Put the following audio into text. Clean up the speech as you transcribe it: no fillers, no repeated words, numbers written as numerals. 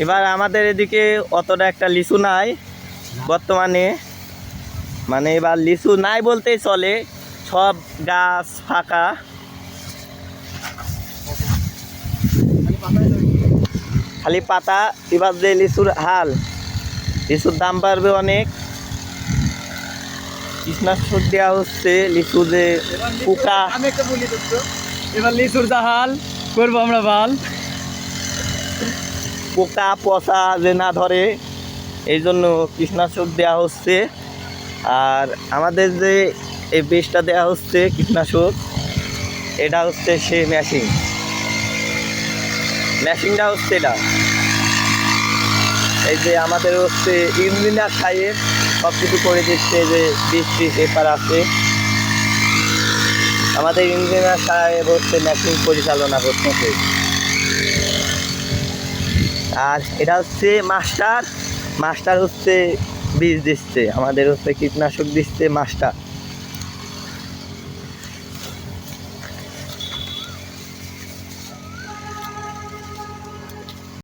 এবার আমাদের এদিকে অতটা একটা লিচু নাই বর্তমানে, মানে এবার লিচু নাই বলতেই চলে, সব গাছ ফাঁকা। খালি পাতা। এবার যে লিচুর হাল, লিচুর দাম বাড়বে অনেক। কীটনাশক দেওয়া হচ্ছে, লিচু যে পোকা। আমি একটা বলি তো, এবার লিচুর যা হাল করবো আমরা ভাল, পোকা পচা যে না ধরে এই জন্য কীটনাশক দেওয়া হচ্ছে। আর আমাদের যে এই বিষটা দেওয়া হচ্ছে কীটনাশক, এটা হচ্ছে সেই মেশিনটা হচ্ছে এটা। এই যে আমাদের হচ্ছে ইঞ্জিনিয়ার সাহেব সব কিছু করে দিচ্ছে, যে বীজ পেপার আছে, আমাদের ইঞ্জিনিয়ার সাহেব হচ্ছে মেশিন পরিচালনা করতেছে। আর এটা হচ্ছে মাস্টার হচ্ছে বীজ দিচ্ছে, আমাদের হচ্ছে কীটনাশক দিচ্ছে মাস্টার।